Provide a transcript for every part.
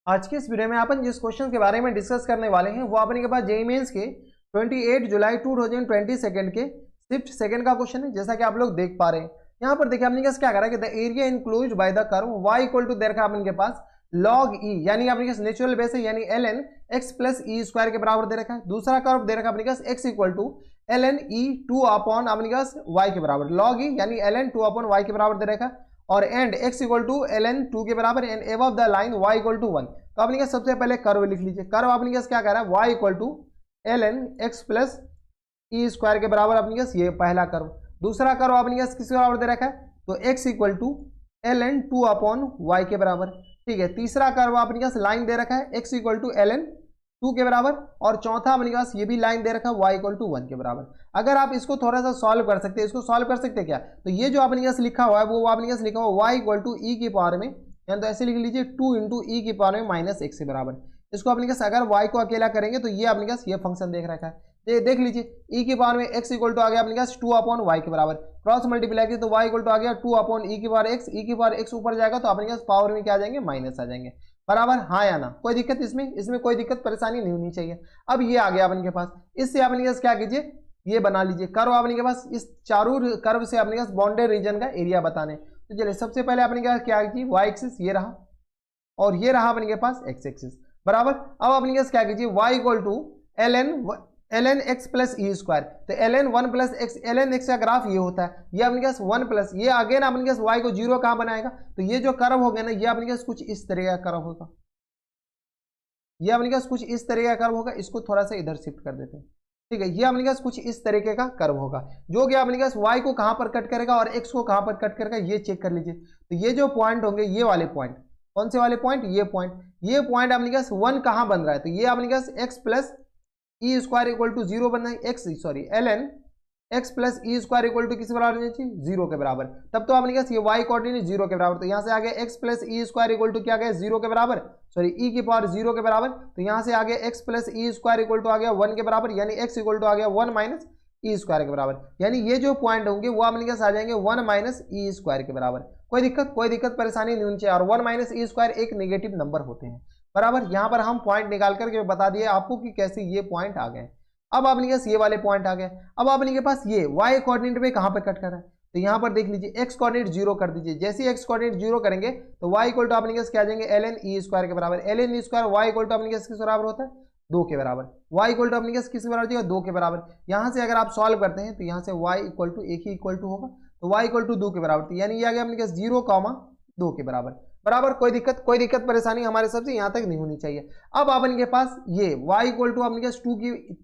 आज के इस वीडियो में अपन जिस क्वेश्चन के बारे में डिस्कस करने वाले हैं वो अपने के पास जेईई मेंस के 28 जुलाई 2022 के शिफ्ट सेकंड का क्वेश्चन है। जैसा कि आप लोग देख पा रहे हैं यहाँ पर देखिए अपने क्या करा कि the area enclosed by the curve y equal to दे रखा अपन के पास log e यानी अपने पास नेचुरल बेस है यानी ln x plus e square के बराबर दे रखा है। दूसरा कर्व दे रखा अपने पास x equal to ln e 2 upon अपने पास y के बराबर log e यानी ln 2 अपॉन y के बराबर दे रखा है और and x equal to ln 2 के बराबर and above the line y equal to 1। तो अपने का सबसे पहले कर्व लिख लीजिए। कर्व अपने का क्या कह रहा है y equal to ln x plus e square के बराबर अपने का ये पहला कर्व। दूसरा कर्व अपने का किसके बराबर दे रखा है तो x equal to ln 2 upon y के बराबर। ठीक है, तीसरा कर्व अपने पास लाइन दे रखा है x इक्वल टू ln 2 के बराबर और चौथा अपने पास ये भी लाइन दे रखा है y इक्वल टू 1 के बराबर। अगर आप इसको थोड़ा सा सॉल्व कर सकते हैं, इसको सॉल्व कर सकते हैं क्या, तो ये जो अपने पास लिखा हुआ है वो अपने पास लिखा हुआ y इक्वल टू ई की पावर में, यानी तो ऐसे लिख लीजिए 2 इंटू ई की पावर में माइनस x के बराबर। इसको अपने पास अगर y को अकेला करेंगे तो ये अपने पास ये फंक्शन देख रखा है। ये देख लीजिए e की पावर में x इक्वल टू आ गया अपने पास 2 अपॉन y के बराबर, क्रॉस मल्टीप्लाई किया तो y इक्वल टू आ गया 2 अपॉन e की पावर x, e की पावर x ऊपर जाएगा तो अपने पास पावर में क्या आ जाएंगे माइनस आ जाएंगे। बराबर, हाँ या ना, कोई दिक्कत इसमें कोई दिक्कत परेशानी नहीं होनी चाहिए। अब ये आ गया अपने के पास, इससे अपने पास क्या कीजिए ये बना लीजिए कर्व अपने के पास, इस चारों कर्व से अपने पास बाउंडेड रीजन का एरिया बताने। तो चलिए सबसे पहले अपने के पास क्या कीजिए y एक्सिस ये रहा और ये रहा अपने के पास x एक्सिस। बराबर, अब अपने के पास क्या कीजिए y equal to ln x plus e square. तो ln 1 plus x, ln x का ग्राफ ये होता है, ये अपने पास 1 प्लस ये अगेन अपने पास y को 0 कहाँ बनाएगा, तो ये जो कर्व हो गया ना ये अपने पास कुछ इस तरह का कर्व होगा, ये अपने पास कुछ इस तरह का कर्व होगा। इसको थोड़ा सा इधर शिफ्ट कर देते हैं। ठीक है, ये अपने पास कुछ इस तरीके का कर्व होगा जो कि अपने पास y को कहाँ पर कट करेगा और x को कहाँ पर कट करेगा ये चेक कर लीजिए। तो ये जो पॉइंट होंगे ये वाले पॉइंट, कौन से वाले पॉइंट, ये पॉइंट अपने पास 1 कहाँ बन रहा है, तो ये अपने पास x plus e square equal to 0 बनना है, ln x plus e square equal to किस बराबर होना चाहिए 0 के बराबर। तब तो आपने कहा ये y कोऑर्डिनेट 0 के बराबर, तो यहाँ से आ गया x plus e square equal to क्या गया 0 के बराबर, ई की पावर 0 के बराबर। तो यहाँ से आ गया x plus e square equal to आ गया 1 के बराबर, यानी x इक्वल टू आ गया 1 माइनस ई स्क्वायर के बराबर। यानी ये जो पॉइंट होंगे वो अपने पास आ जाएंगे 1 माइनस ई स्क्वायर के बराबर। कोई दिक्कत परेशानी नहीं होनी चाहिए। और 1 माइनस ई स्क्वायर एक नेगेटिव नंबर होते हैं। बराबर, यहाँ पर हम पॉइंट निकाल करके बता दिए आपको कि कैसे ये पॉइंट आ गए। अब आपने के पास ये वाले पॉइंट आ गए। अब आपने के पास ये y कोऑर्डिनेट पे कहाँ पर कट कर रहा है, तो यहाँ पर देख लीजिए x कोऑर्डिनेट 0 कर दीजिए। जैसे ही x कोऑर्डिनेट 0 करेंगे तो y इक्वल टू अपने के पास क्या आ जाएंगे ln e स्क्वायर के बराबर। ln e square y equal to अपने के पास किस बराबर होता है 2 के बराबर। y इक्वल टू अपने के पास किस बराबर हो जाएगा 2 के बराबर। यहाँ से अगर आप सॉल्व करते हैं तो यहाँ से y इक्वल टू एक ही इक्वल टू होगा, तो y इक्वल टू 2 के बराबर। यानी ये आ गया अपने के पास 0, 2 के बराबर। बराबर, कोई दिक्कत परेशानी हमारे सबसे यहाँ तक नहीं होनी चाहिए। अब अपन के पास ये y इक्वल टू अपने के पास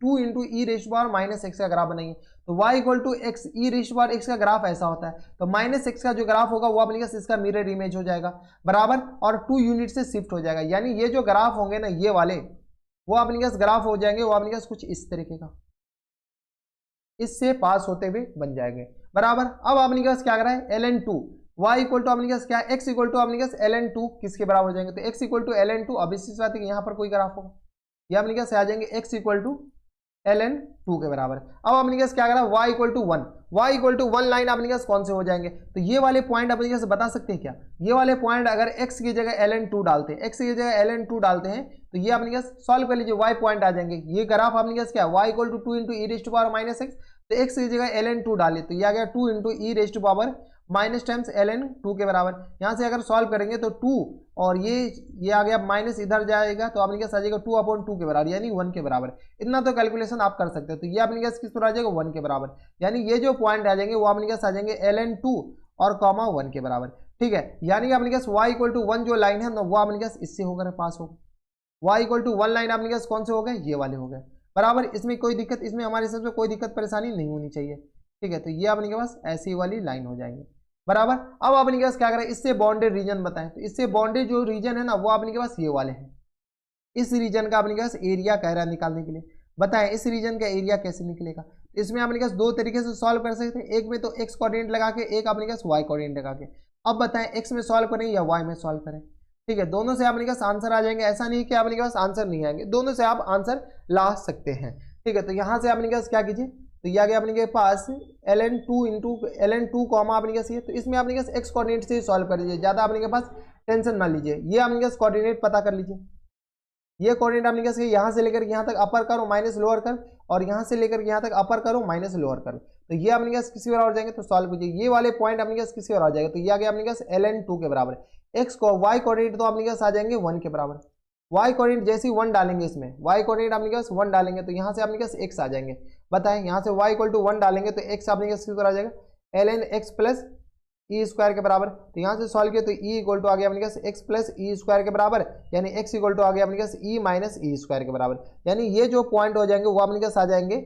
2 इंटू ई रेश पावर माइनस एक्स का ग्राफ बनाएंगे। तो y इक्वल टू एक्स ई रेश पावर एक्स का ग्राफ ऐसा होता है, तो माइनस एक्स का जो ग्राफ होगा वो अपने के पास इसका मिरर इमेज हो जाएगा। बराबर, और 2 यूनिट से शिफ्ट हो जाएगा। यानी ये जो ग्राफ होंगे ना ये वाले वो अपने के पास ग्राफ हो जाएंगे, वो अपने के पास कुछ इस तरीके का इससे पास होते हुए बन जाएंगे। बराबर, अब अपने के पास क्या कर रहा है ln 2 y इक्वल टू अपने के पास क्या x इक्वल टू अपने के पास ln 2 किसके बराबर हो जाएंगे, तो x इक्वल टू ln 2। अब इसी बात है कि यहाँ पर कोई ग्राफ होगा, ये अपने के पास आ जाएंगे x इक्वल टू ln 2 के बराबर। अब अपने के पास क्या करा y equal to 1, y equal to 1 line अपने के पास कौन से हो जाएंगे, तो ये वाले पॉइंट अपने के पास बता सकते हैं क्या, ये वाले पॉइंट अगर x की जगह ln 2 डालते हैं, x की जगह ln 2 डालते हैं तो ये अपने के पास सॉल्व कर लीजिए y पॉइंट आ जाएंगे। ये ग्राफ अपने के पास क्या y equal to 2 into e raise to power minus x, तो x की जगह ln 2 डालिए तो ये आ गया 2 into e raise to power minus times ln 2 के बराबर। यहाँ से अगर सॉल्व करेंगे तो 2 और ये आ गया माइनस इधर जाएगा तो अपने पास आ जाएगा 2 अपॉन 2 के बराबर, यानी 1 के बराबर। इतना तो कैलकुलेशन आप कर सकते हैं। तो ये अपने पास किस पर आ जाएगा 1 के बराबर, यानी ये जो पॉइंट आ जाएंगे वो अपने पास आ जाएंगे ln 2 और कॉमा 1 के बराबर। ठीक है, यानी अपने पास y इक्वल टू 1 जो लाइन है ना वो अपने पास इससे होकर पास होगा। y इक्वल टू 1 लाइन अपने पास कौन से हो गए, ये वाले हो गए। बराबर, इसमें कोई दिक्कत, इसमें हमारे हिसाब से कोई दिक्कत परेशानी नहीं होनी चाहिए। ठीक है, तो ये अपने के पास ऐसी वाली लाइन हो जाएंगे। बराबर, अब अपने के पास क्या करें, इससे बाउंडेड रीजन बताएं। तो इससे बाउंडेड जो रीजन है ना वो अपने के पास ये वाले हैं। इस रीजन का अपने के पास एरिया कह रहा है निकालने के लिए, बताएं इस रीजन का एरिया कैसे निकलेगा। इसमें अपने के पास दो तरीके से सॉल्व कर सकते हैं, एक में तो x कोऑर्डिनेट लगा के, एक अपने के पास y कोऑर्डिनेट लगा के। अब बताएं x में सॉल्व करें या y में सॉल्व करें। ठीक है, दोनों से अपने के पास आंसर आ जाएंगे, ऐसा नहीं कि अपने के पास आंसर नहीं आएंगे, दोनों से आप आंसर ला सकते हैं। ठीक है, तो यहाँ से अपने के पास क्या कीजिए, तो ये आ गया अपने के पास ln 2 इंटू ln 2 कॉमा अपने के पास ये, तो इसमें अपने के पास x कोऑर्डिनेट से सॉल्व कर दीजिए, ज़्यादा अपने के पास टेंशन ना लीजिए, ये आपने क्या कोऑर्डिनेट पता कर लीजिए। ये कोऑर्डिनेट आपने क्या यहाँ से लेकर यहाँ तक अपर करो माइनस लोअर कर, और यहाँ से लेकर यहाँ तक अपर करो माइनस लोअर कर, तो ये आपने क्या किसी और आ जाएंगे। तो सॉल्व कीजिए, ये वाले पॉइंट आपने क्या किसी और आ जाएगा, तो ये आ गया आपने क्या ln2 के बराबर। एक्स को वाई कोऑर्डिनेट तो आपने क्या आ जाएंगे 1 के बराबर। वाई कोऑर्डिनेट जैसे ही 1 डालेंगे, इसमें वाई कोऑर्डिनेट आपने क्या 1 डालेंगे, तो यहाँ से आपने क्या x आ जाएंगे। बताएं, यहाँ से y इक्वल टू 1 डालेंगे तो x आपने क्या किसी और आ जाएगा ln x plus e square के बराबर। तो यहाँ से सॉल्व किया तो ई इक्वल टू आ गया अपने पास एक्स प्लस ई स्क्वायर के बराबर, यानी एक्स इक्वल टू आ गया अपने पास ई माइनस ई स्क्वायर के बराबर। यानी ये जो पॉइंट हो जाएंगे वो अपने पास आ जाएंगे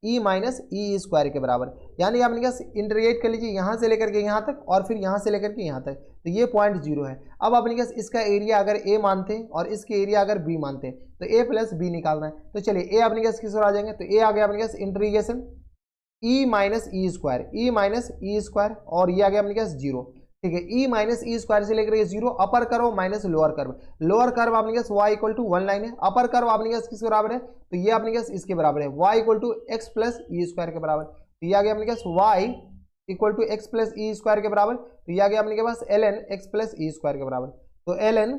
ई माइनस ई स्क्वायर के बराबर। यानी अपने पास इंटीग्रेट कर लीजिए यहाँ से लेकर के यहाँ तक और फिर यहाँ से लेकर के यहाँ तक, तो ये पॉइंट 0 है। अब अपने पास इसका एरिया अगर ए मानते हैं और इसके एरिया अगर बी मानते हैं तो ए प्लस बी निकालना है। तो चलिए ए अपने पास किस ओर आ जाएंगे, तो ए आ गया अपने पास इंटीग्रेशन ई माइनस ई स्क्वायर और ये आ गया अपने पास 0। ठीक है, ई माइनस ई स्क्वायर से लेकर ये 0, upper curve minus lower curve. Lower curve आपने पास y इक्वल टू 1 लाइन है, अपर कर्व आपने पास किसके बराबर है, तो ये आपने पास इसके बराबर है y equal to x plus e square के बराबर। तो ये आ गया अपने पास y equal to x plus e square के बराबर। तो ये आ गया अपने पास ln x plus e square के बराबर। तो ln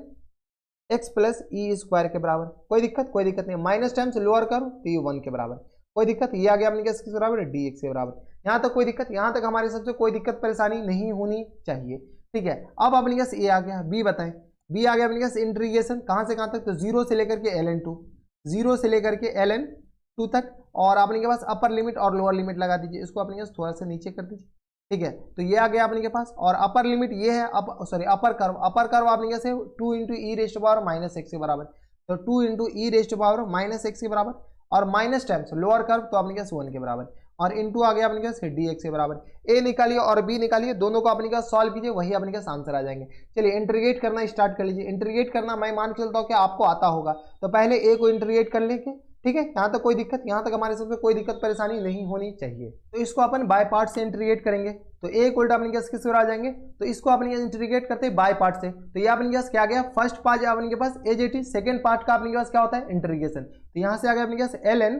x plus e square के बराबर, कोई दिक्कत नहीं। माइनस टाइम्स लोअर कर्व तो ये 1 के बराबर, कोई दिक्कत। ये आ गया अपने किसके बराबर, dx के बराबर। यहाँ तक कोई दिक्कत, यहाँ तक हमारे सबसे कोई दिक्कत परेशानी नहीं होनी चाहिए। ठीक है, अब अपने पास ए आ गया, बी बताएं। बी आ गया अपने पास इंटीग्रेशन कहाँ से कहाँ तक, तो 0 से लेकर के ln2, 0 से लेकर के ln2 तक, और आपने के पास अपर लिमिट और लोअर लिमिट लगा दीजिए। इसको अपने पास थोड़ा सा नीचे कर दीजिए। ठीक है, तो ये आ गया अपने के पास, और अपर लिमिट ये है, अपर कर्व आपने कैसे 2 इंटू ई रेस्ट पावर माइनस एक्स के बराबर। तो 2 इंटू ई रेस्ट पावर माइनस एक्स के बराबर, और माइनस टाइम्स लोअर कर्व तो आपने कैसे 1 के बराबर, और इनटू आ गया अपने पास dx के बराबर। ए निकालिए और बी निकालिए, दोनों को अपने पास सॉल्व कीजिए, वही अपने पास आंसर आ जाएंगे। चलिए इंटीग्रेट करना स्टार्ट कर लीजिए। इंटीग्रेट करना मैं मान के चलता हूँ कि आपको आता होगा, तो पहले ए को इंटीग्रेट कर लेंगे। ठीक है, यहाँ तक कोई दिक्कत, यहाँ तक हमारे सबसे कोई दिक्कत परेशानी नहीं होनी चाहिए। तो इसको अपन बाय पार्ट से इंटीग्रेट करेंगे, तो ए इक्वल टू अपने पास किस ओर आ जाएंगे, तो इसको अपने इंटीग्रेट करते हैं बाय पार्ट से। तो ये अपने पास क्या आ गया, फर्स्ट पार्ट अपने पास as it is, second part का अपने पास क्या होता है इंटीग्रेशन। तो यहाँ से आ गया अपने पास ln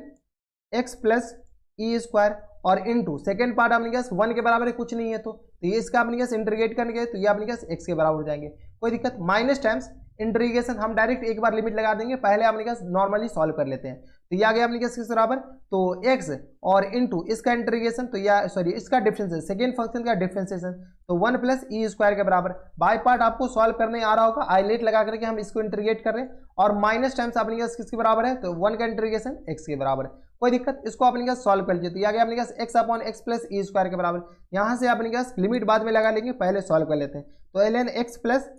x plus e square, और इनटू सेकेंड पार्ट अपने पास 1 के बराबर है, कुछ नहीं है तो ये इसका अपने पास इंटीग्रेट करने के, तो ये अपने पास x के बराबर हो जाएंगे, कोई दिक्कत। माइनस टाइम्स इंटीग्रेशन हम डायरेक्ट एक बार लिमिट लगा देंगे, पहले अपने पास नॉर्मली सॉल्व कर लेते हैं। तो ये आ गया अपने पास किस बराबर, तो x और इनटू इसका इंटीग्रेशन, तो या सॉरी इसका डिफरेंशिएशन, सेकेंड फंक्शन का डिफरेंशिएशन, तो 1 प्लस ई स्क्वायर के बराबर। बाय पार्ट आपको सॉल्व करने आ रहा होगा, आइलेट लगा करके हम इसको इंटीग्रेट कर रहे हैं, और माइनस टाइम्स अपने पास किसके बराबर है, तो 1 का इंटीग्रेशन x के बराबर, कोई दिक्कत। इसको अपने पास सॉल्व कर लीजिए, तो ये आ गया अपने पास x upon x plus e square के बराबर। यहाँ से अपने पास लिमिट बाद में लगा लेंगे, पहले सॉल्व कर लेते हैं। तो ln x plus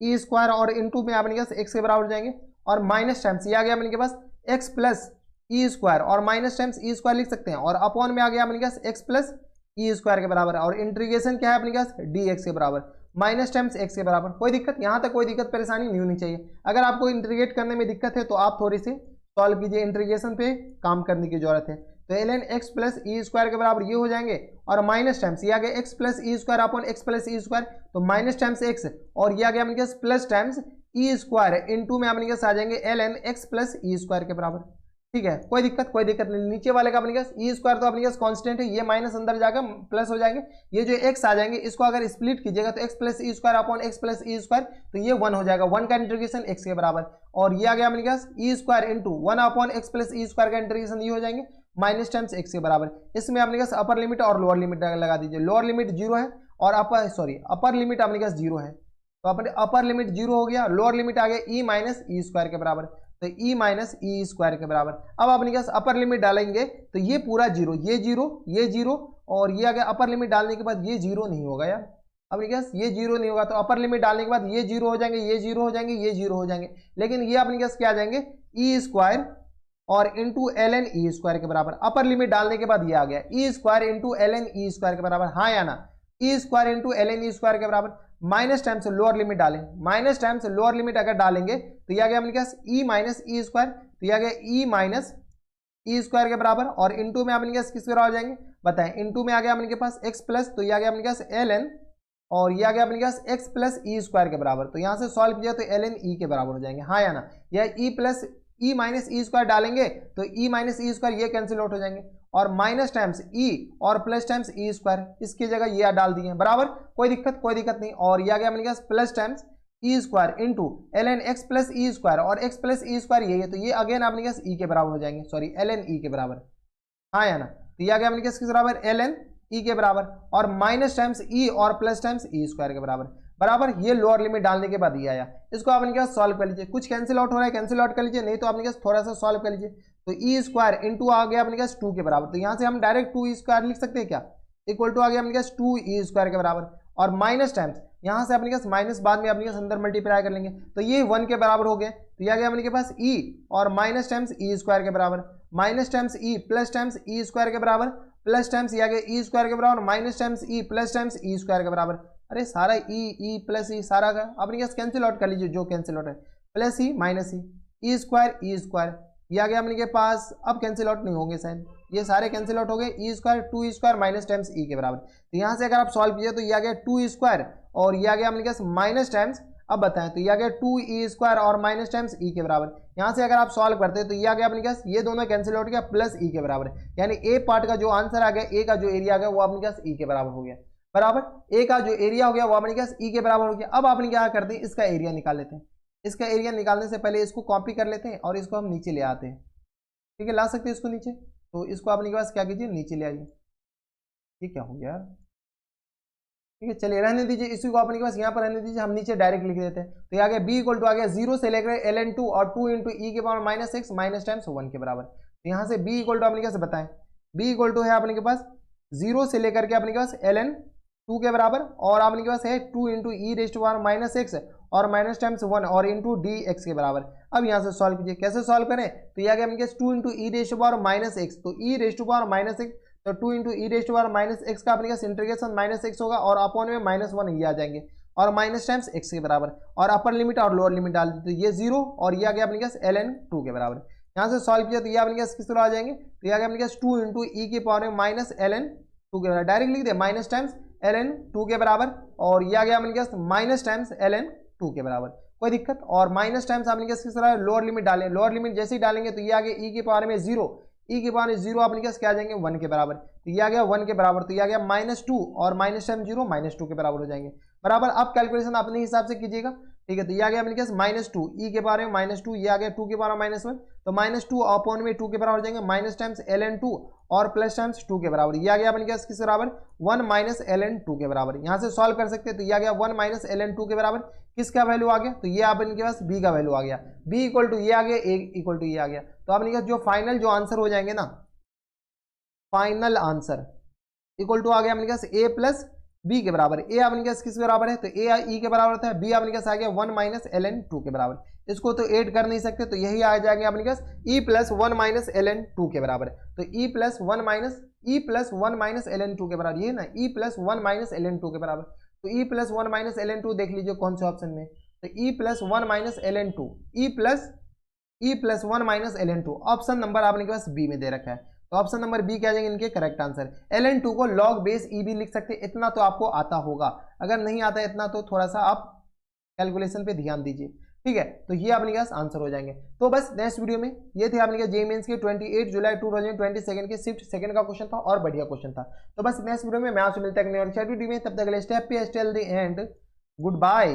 e square और इनटू में अपने पास x के बराबर हो जाएंगे, और माइनस टाइम्स ये आ गया अपने पास x प्लस ई स्क्वायर, और माइनस टाइम्स ई स्क्वायर लिख सकते हैं, और अपॉन में आ गया अपने पास x प्लस ई स्क्वायर के बराबर, और इंटीग्रेशन क्या है अपने पास dx के बराबर, माइनस टाइम्स x के बराबर, कोई दिक्कत। यहाँ तक कोई दिक्कत परेशानी नहीं होनी चाहिए। अगर आपको इंटीग्रेट करने में दिक्कत है तो आप थोड़ी सी सॉल्व कीजिए, इंटीग्रेशन पे काम करने की जरूरत है। तो ln x plus e square के बराबर ये हो जाएंगे, और माइनस टाइम्स ये आ गया x plus e square upon x plus e square, तो माइनस टाइम्स एक्स, और ये आ गया अपने पास plus times e square into में अपने पास आ जाएंगे ln x plus e square के बराबर। ठीक है, कोई दिक्कत नहीं। नीचे वाले का अपने पास ई स्क्वायर तो अपने पास कांस्टेंट है, ये माइनस अंदर जाकर प्लस हो जाएंगे। ये जो एक्स आ जाएंगे इसको अगर स्प्लिट कीजिएगा तो x plus e square upon x plus e square, तो ये 1 हो जाएगा, 1 का इंटीग्रेशन एक्स के बराबर, और ये आ गया अपने पास e square into 1 upon x plus e square का इंटीग्रेशन ये हो जाएंगे माइनस टाइम्स एक्स के बराबर। इसमें अपने पास अपर लिमिट और लोअर लिमिट लगा दीजिए। लोअर लिमिट 0 है और अपर लिमिट अपने पास 0 है, तो अपने अपर लिमिट 0 हो गया, लोअर लिमिट आ गया ई माइनस ई स्क्वायर के बराबर, तो ई माइनस ई स्क्वायर के बराबर। अब अपने पास अपर लिमिट डालेंगे तो ये पूरा 0, ये 0 और ये आ गया। अपर लिमिट डालने के बाद ये 0 नहीं होगा यार, अपने पास ये 0 नहीं होगा, तो अपर लिमिट डालने के बाद ये 0 हो जाएंगे, ये 0 हो जाएंगे, ये 0 हो जाएंगे, लेकिन ये अपने पास क्या आ जाएंगे ई स्क्वायर और इंटू ln ई स्क्वायर के बराबर। अपर लिमिट डालने के बाद ये आ गया ई स्क्वायर इंटू ln ई स्क्वायर के बराबर, हाँ या ना, ई स्क्वायर इंटू ln ई स्क्वायर के बराबर। माइनस टाइम से लोअर लिमिट डालें, माइनस टाइम से लोअर लिमिट अगर डालेंगे तो यह आ गया अपने पास ई माइनस ई स्क्वायर, तो यह आ गया ई माइनस ई स्क्वायर के बराबर, और इंटू में अपने पास किस बराबर हो जाएंगे बताएं, इंटू में आ गया अपने पास एक्स प्लस, तो यह आ गया अपने पास ln, और ये आ गया अपने पास एक्स प्लस ई स्क्वायर के बराबर। तो यहाँ से सॉल्व किया तो ln ई के बराबर हो जाएंगे, हाँ या ना। यह E plus E minus E square डालेंगे तो ई माइनस ई स्क्वायर ये कैंसिल आउट हो जाएंगे, और माइनस टाइम्स ई और प्लस टाइम्स ई स्क्वायर, इसकी जगह ये डाल दिए बराबर, कोई दिक्कत नहीं। और ये आ गया अपने पास plus times e square into ln x plus e square, और x प्लस ई स्क्वायर यही है, तो ये अगेन आपने कहा ई के बराबर हो जाएंगे, सॉरी ln ई के बराबर, हाँ या ना, तो ये आ गया आपने किसके बराबर ln ई के बराबर, और माइनस टाइम्स ई और प्लस टाइम्स ई स्क्वायर के बराबर, ये लोअर लिमिट डालने के बाद ये आया। इसको आपने क्या सॉल्व कर लीजिए, कुछ कैंसिल आउट हो रहा है कैंसिल आउट कर लीजिए, नहीं तो आपने क्या थोड़ा सा सॉल्व कर लीजिए, तो ई स्क्वायर इंटू आ गया अपने पास 2 के बराबर, तो यहाँ से हम डायरेक्ट 2 ई स्क्वायर लिख सकते हैं क्या, इक्वल टू आ गया अपने पास 2 ई स्क्वायर के बराबर, और माइनस टाइम्स यहाँ से अपने पास माइनस बाद में अपने पास अंदर मल्टीप्लाई कर लेंगे, तो ये 1 के बराबर हो गए, तो यह आ गया अपने पास ई और माइनस टाइम्स ई स्क्वायर के बराबर, minus times e plus times e square के बराबर, प्लस टाइम्स ये आ गया ई स्क्वायर के बराबर, minus times e plus times e square के बराबर, अरे सारा ई प्लस ई सारा का अपने पास कैंसिल आउट कर लीजिए, जो कैंसिल आउट है plus E minus E square ये आ गया अपने के पास, अब कैंसिल आउट नहीं होंगे शायद, ये सारे कैंसिल आउट हो गए, E square 2 E square minus times ई के बराबर, तो यहाँ से अगर आप सॉल्व कीजिए तो ये आ गया 2 ई स्क्वायर और ये आ गया अपने पास माइनस टाइम्स, अब बताएं तो ये आ गया 2 ई स्क्वायर और माइनस टाइम्स ई के बराबर, यहाँ से अगर आप सॉल्व करते हैं तो ये आ गया अपने पास, ये दोनों कैंसिल आउट गया प्लस ई के बराबर, यानी ए पार्ट का जो आंसर आ गया, ए का जो एरिया आ गया वो अपने पास ई के बराबर हो गया, बराबर, ए का जो एरिया हो गया वो अपने पास ई के बराबर हो गया। अब आपने क्या करते हैं, इसका एरिया निकाल लेते हैं, इसका एरिया निकालने से पहले इसको कॉपी कर लेते हैं और इसको हम नीचे ले आते हैं, ठीक है, ला सकते हैं इसको नीचे, तो इसको आपने के पास क्या कीजिए नीचे ले आइए, ये क्या हो गया यार, ठीक है चलिए रहने दीजिए, इसी को अपने के पास यहाँ पर रहने दीजिए, हम नीचे डायरेक्ट लिख देते हैं, तो ये आ गया b इक्वल टू आ गया 0 से लेकर ln2 और 2 इंटू ई के power minus x minus times 1 के बराबर, तो यहाँ से b इक्वल टू अपने कैसे बताएं, b इक्वल टू है अपने के पास 0 से लेकर के अपने के पास ln2 के बराबर, और आपने के पास है 2 इंटू ई रेस्ट पावर माइनस एक्स और माइनस टाइम्स 1 और इंटू डी एक्स के बराबर। अब यहाँ से सॉल्व कीजिए, कैसे सॉल्व करें, तो ये आ गया अपने के 2 इंटू ई रेस्ट पावर माइनस एक्स, तो ई रेस्ट पावर माइनस एक्स, तो 2 इंटू ई रेस्ट पावर माइनस एक्स का अपने का इंटीग्रेशन माइनस एक्स होगा और अपॉन में -1 ये आ जाएंगे और माइनस टाइम्स एक्स के बराबर, और अपर लिमिट और लोअर लिमिट डाल दी, तो ये 0 और ये आ गया अपने पास ln2 के बराबर। यहाँ से सॉल्व किया तो ये अपने पास किस तरह आ जाएंगे, तो ये आ गया अपने पास 2 इंटू ई के पावर में माइनस ln2 के बराबर, डायरेक्ट लिख दे माइनस टाइम्स ln2 के बराबर, और ये आ गया अपने पास माइनस टाइम्स ln2 के बराबर, कोई दिक्कत, और माइनस टाइम्स आपने किस तरह लोअर लिमिट डालें, लोअर लिमिट जैसे ही डालेंगे तो ये आ गया ई के पावर में 0, ई के पावर 0 अपने पास क्या आ जाएंगे 1 के बराबर, तो ये आ गया 1 के बराबर, तो ये आ गया -2 और माइनस टाइम 0 -2 के बराबर हो जाएंगे, बराबर। अब कैलकुलेशन अपने हिसाब से कीजिएगा, ठीक है, तो ये आ गया अपने पास -2 ई के पावर में -2, ये आ गया 2 के पावर -1, तो -2 अपॉन में 2 के बराबर हो जाएंगे, माइनस टाइम्स ln2 और प्लस टाइम्स 2 के बराबर, ये आ गया अपने पास किस बराबर 1 माइनस ln2 के बराबर। यहाँ से सॉल्व कर सकते हैं, तो ये आ गया 1 माइनस ln2 के बराबर, किसका वैल्यू आ गया, तो ये आपके पास b का वैल्यू आ गया, b इक्वल टू ये आ गया, a इक्वल टू ये आ गया, तो आपने जो फाइनल जो आंसर हो जाएंगे ना, फाइनल आंसर इक्वल टू आ गया अपने पास a प्लस बी के बराबर, ए अपने पास किसके बराबर है, तो ए ई के बराबर होता है, बी अपने पास आ गया 1 माइनस ln2 के बराबर, इसको तो ऐड कर नहीं सकते, तो यही आ जाएंगे अपने पास e प्लस 1 माइनस ln2 के बराबर, तो e प्लस 1 माइनस ln2 के बराबर, ये ना e प्लस 1 माइनस ln2 के बराबर, तो e प्लस 1 माइनस ln2 देख लीजिए कौन से ऑप्शन में, तो e plus 1 minus ln2, e plus 1 minus ln2, option number आपने के पास बी में दे रखा है, तो ऑप्शन नंबर बी क्या आ जाएंगे इनके करेक्ट आंसर। ln2 को log बेस e भी लिख सकते हैं, इतना तो आपको आता होगा, अगर नहीं आता है इतना तो थोड़ा सा आप कैलकुलेशन पे ध्यान दीजिए, ठीक है, तो ये अपने पास आंसर हो जाएंगे। तो बस नेक्स्ट वीडियो में ये थे अपने जेईई मेंस के 28 जुलाई 2022 के शिफ्ट सेकंड का क्वेश्चन था और बढ़िया क्वेश्चन था। तो बस नेक्स्ट वीडियो में मैं आपसे मिलता है वीडियो में, तब तक stay happy stay healthy and good bye.